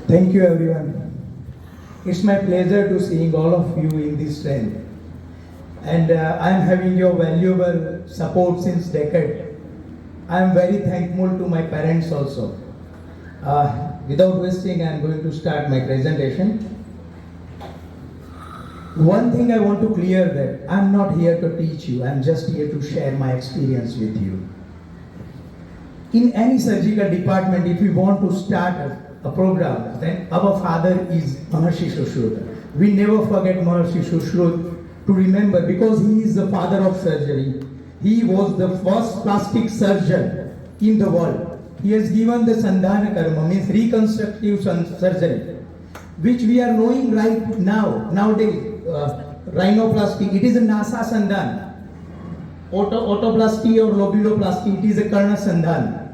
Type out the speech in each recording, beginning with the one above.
Thank you, everyone. It's my pleasure to seeing all of you in this trend. And I am having your valuable support since decade. I am very thankful to my parents also. Without wasting, I am going to start my presentation. One thing I want to clear that I am not here to teach you. I am just here to share my experience with you. In any surgical department, if we want to start a program, then our father is Maharshi Sushruta. We never forget Maharshi Sushruta to remember, because he is the father of surgery. He was the first plastic surgeon in the world. He has given the Sandhana Karma, means reconstructive surgery, which we are knowing right now, nowadays, rhinoplasty. It is a Nasa Sandhan. Otoplasty or lobuloplasty, it is a Karna Sandhan.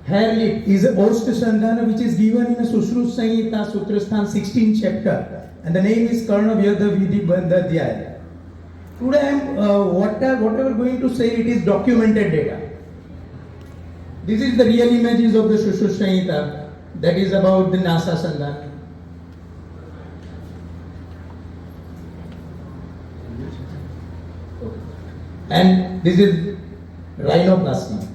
Hair lip is a Ost Sandhana, which is given in a Sushruta Samhita Sutrasthan 16th chapter, and the name is Karna Vyadha Vidhi Bandhadhyaya. Today I am whatever going to say, it is documented data. This is the real images of the Sushruta Samhita, that is about the Nasa Sandhana. And this is rhinoplasty.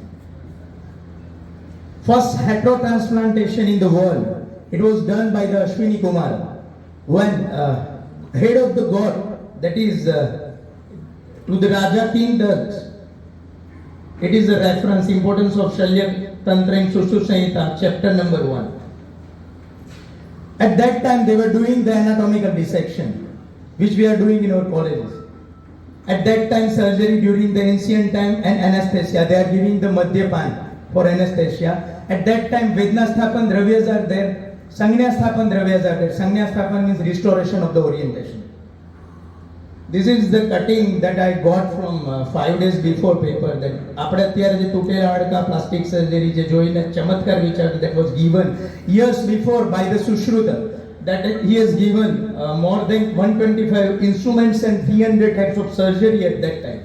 First heterotransplantation in the world. It was done by the Ashwini Kumar, when head of the god, that is to the Raja King Dutt. It is a reference, importance of Shalya Tantra in Sushruta Samhita, chapter number 1. At that time they were doing the anatomical dissection, which we are doing in our colleges. At that time, surgery during the ancient time and anesthesia, they are giving the Madhyapan for anesthesia. At that time, Vednasthapan Dravyas are there, Sangnasthapan Dravyas are there. Sangnasthapan means restoration of the orientation. This is the cutting that I got from 5 days before paper. That આપણે અત્યારે જે તૂટેલા હાડકા plastic surgery જે જોઈને ચમત્કાર વિચાર, that was given years before by the Sushruta. That he has given more than 125 instruments and 300 types of surgery at that time.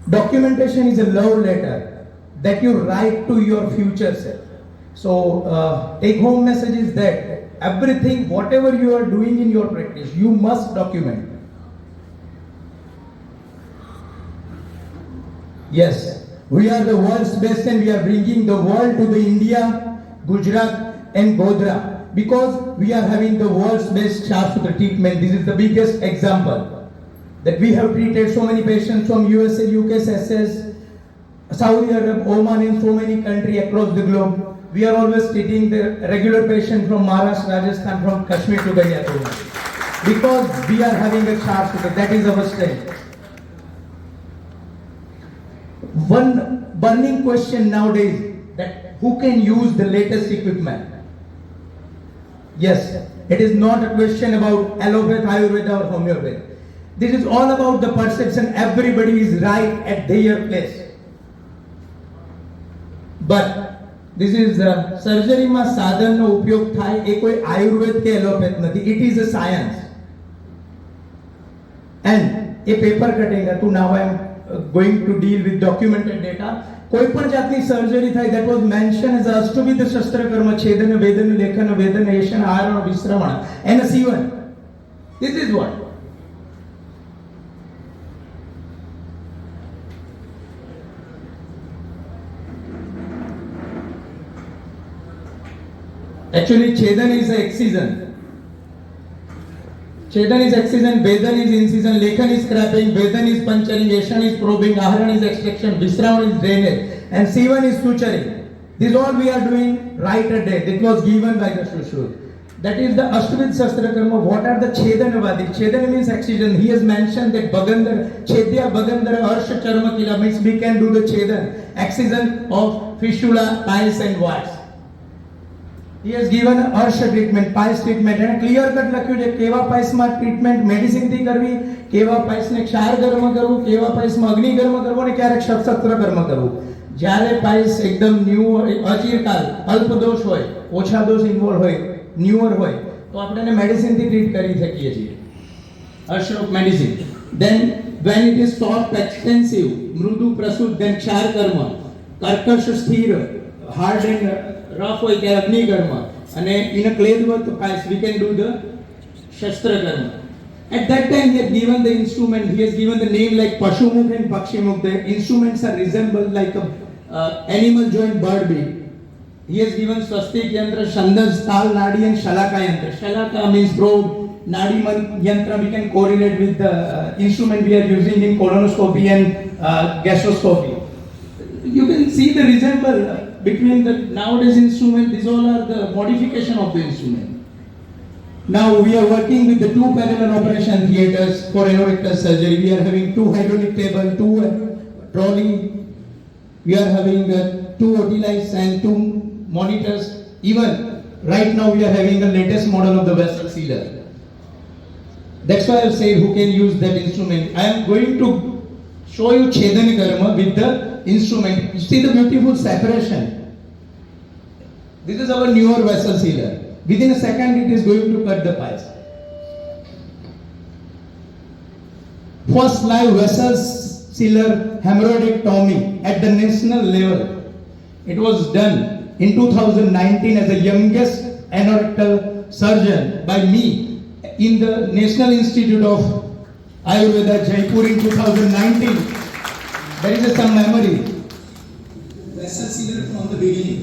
Documentation is a love letter that you write to your future self. So take home message is that everything, whatever you are doing in your practice, you must document. Yes, we are the world's best and we are bringing the world to the India, Gujarat and Godhra. Because we are having the world's best Sharpshooter treatment. This is the biggest example. That we have treated so many patients from USA, UK, SS, Saudi Arabia, Oman, and so many countries across the globe. We are always treating the regular patient from Maharashtra, Rajasthan, from Kashmir to Kanyakumari. Because we are having a Sharpshooter. That is our strength. One burning question nowadays, that who can use the latest equipment? Yes, it is not a question about allopathy, Ayurveda or homeopathy. This is all about the perception. Everybody is right at their place. But this is surgery માં સાધનનો ઉપયોગ થાય એ કોઈ આયુર્વેદ કે એલોપેથ નથી. It is a science. And a paper cutting, now I am going to deal with documented data. કોઈ પણ જાતની સર્જરી થાય, that was mentioned as અષ્ટવિધ શસ્ત્રકર્મ, છેદન વેદન લેખન વેદન એશન Aran વિશ્રમણ and a C1. This is what actually Chedan is an excision. Chedan is excision, Vedan is incision, Lekhan is scraping, Vedan is puncturing, Yeshan is probing, Aharan is extraction, Visravan is drainage, and C1 is suturing. This all we are doing right a day. That was given by the Sushruta. That is the Ashtavid Shastrakarma. What are the Chedanavadi? Chedan means excision. He has mentioned that Bagandhar, Chedya Bagandhara, Arsha Charma Kila means we can do the Chedan, excision of fistula, piles and warts. He has given Arsha treatment, piles treatment, and clear cut લખ્યું છે કેવા પાઇલ્સમાં treatment medicine થી કરવી, કેવા પાઇલ્સને ક્ષાર કર્મ કરવું, કેવા પાઇલ્સમાં અગ્નિ કર્મ કરવું અને ક્યારેક શસ્ત્ર કર્મ કરવું. જ્યારે પાઇલ્સ એકદમ ન્યુ હોય, અચિરકાલ, અલ્પ દોષ હોય, ઓછા દોષ ઇન્વોલ્વ હોય, ન્યુઅર હોય, તો આપણે એને મેડિસિન થી ટ્રીટ કરી શકીએ છીએ. Arsha of medicine. Then when it is soft, extensive, Mridu પ્રસુત, then ક્ષાર કર્મ, કર્કશ સ્થિર, hard and rough હોય કે અગ્નિ કર્મ, and in a Clayworth piles we can do the Shastrakarma. At that time he had given the instrument, he has given the name like Pashumukh and Pakshimukh. The instruments are resembled like a animal joint bird beak. He has given Swastik Yantra, Shandaz, Tal, Nadi and Shalaka Yantra. Shalaka means broad, Nadi Yantra we can correlate with the instrument we are using in colonoscopy and gastroscopy. You can see the resemble between the nowadays instrument, these all are the modification of the instrument. Now we are working with the two parallel operation theaters for anorectal surgery. We are having two hydraulic table, two trolley. We are having two OT-lights and two monitors. Even right now we are having the latest model of the vessel sealer. That's why I said who can use that instrument. I am going to show you Chedan Karma with the instrument. You see the beautiful separation. This is our newer vessel sealer. Within a second it is going to cut the piles. First live vessel sealer hemorrhoidectomy at the national level. It was done in 2019 as the youngest anorectal surgeon by me in the National Institute of Ayurveda, Jaipur in 2019. There is some memory. Vessel sealer from the beginning.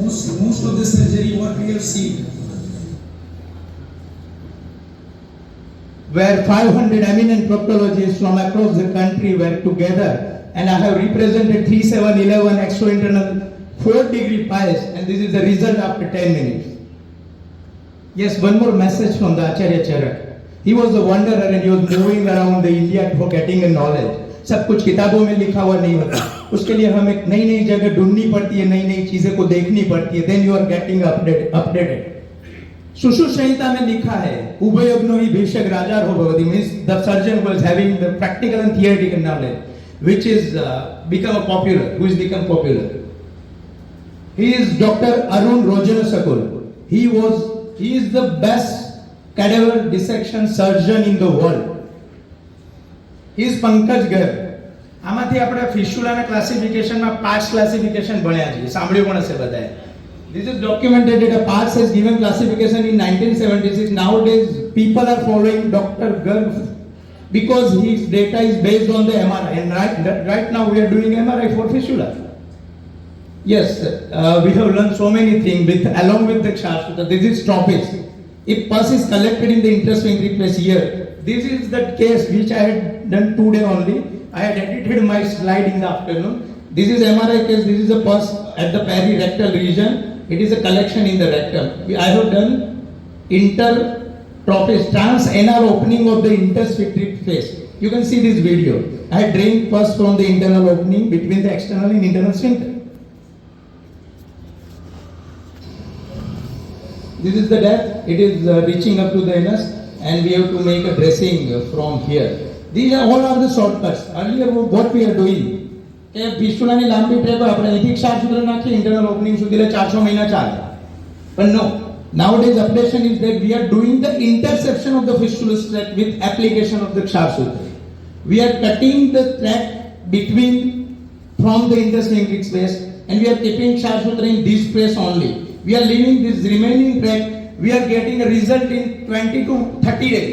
Most of the surgery what we have seen. Where 500 eminent proctologists from across the country were together, and I have represented 3711 extra-internal 4-degree piles, and this is the result after 10 minutes. Yes, one more message from the Acharya Charak. He was a wanderer and he was moving around the India for getting a knowledge. सब कुछ किताबों में लिखा हुआ नहीं होता, उसके लिए हमें नई नई जगह ढूंढनी पड़ती है, नई नई चीजें को देखनी पड़ती है. Then you are getting updated. Sushu Sahita में लिखा है उभयग्नो ही भीषक राजा हो Bhagwati, means the surgeon was having the practical and theoretical knowledge, which is become popular. Who is become popular? He is Dr. Arun Rojanasakul. He is the best cadaver dissection surgeon in the world. He is Pankaj Garg. આમાંથી આપણે ફિસ્ટુલાના ક્લાસિફિકેશનમાં 5 classification ભણ્યા છે, સાંભળ્યું પણ હશે બધાએ. This is documented that a PARS has given classification in 1976. Nowadays, people are following Dr. Garg because his data is based on the MRI. And right now we are doing MRI for fistula. Yes, we have learned so many things along with the Kshar. This is stoppage. If pus is collected in the intersphincteric place here, this is the case which I had done today only. I had edited my slide in the afternoon. This is MRI case. This is a pus at the perirectal region. It is a collection in the rectum. I have done intertrophis, transanal opening of the intersphincteric space. You can see this video. I had drained pus from the internal opening between the external and internal sphincter. This is the depth. It is reaching up to the anus, and we have to make a dressing from here. These are all the shortcuts. Earlier, what we are doing. કે ફિસ્ટુલાની લાંબી track હોય આપણે અહીંથી ક્ષારસૂત્ર નાખીએ internal opening સુધી 4-6 મહિના ચાલે. But no, nowadays updation is that we are doing the interception of the fistulous tract with application of the ksharsutra. We are cutting the tract between from the intersphincteric space and we are keeping ksharsutra in this space only. We are leaving this remaining tract. We are getting a result in 20 to 30 days.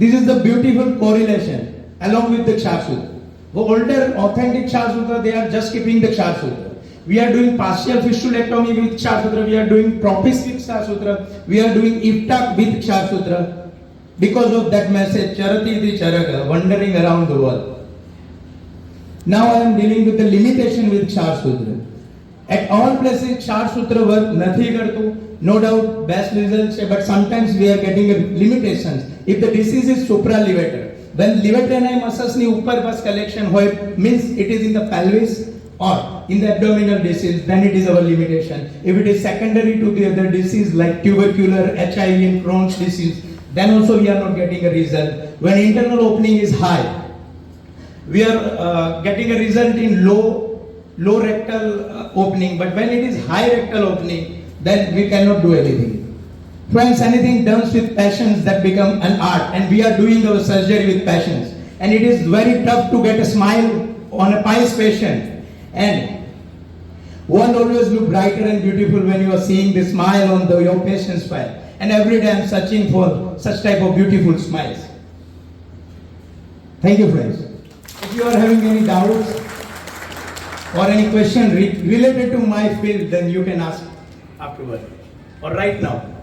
This is the beautiful correlation along with the ksharsutra. The older authentic Kshar-sutra, they are just keeping the Kshar-sutra. We are doing partial fistulectomy with Kshar-sutra. We are doing propis with Kshar-sutra. We are doing iftak with Kshar-sutra. Because of that message, Charati Iti Charaka, wandering around the world. Now I am dealing with the limitation with Kshar-sutra. At all places, Kshar-sutra work nathi kartu. No doubt, best results, but sometimes we are getting limitations. If the disease is supralevator, when levatorni muscles ni upar bus collection hoy, means it is in the pelvis or in the abdominal disease, then it is our limitation. If it is secondary to the other disease like tubercular, HIV and Crohn's disease, then also we are not getting a result. When internal opening is high, we are getting a result in low rectal opening, but when it is high rectal opening, then we cannot do anything. Friends, anything done with passions that become an art, and we are doing our surgery with passions. And it is very tough to get a smile on a pious patient. And One always look brighter and beautiful when you are seeing the smile on your patient's smile. And every day I am searching for such type of beautiful smiles. Thank you, friends. If you are having any doubts or any question related to my field, then you can ask afterward or right now.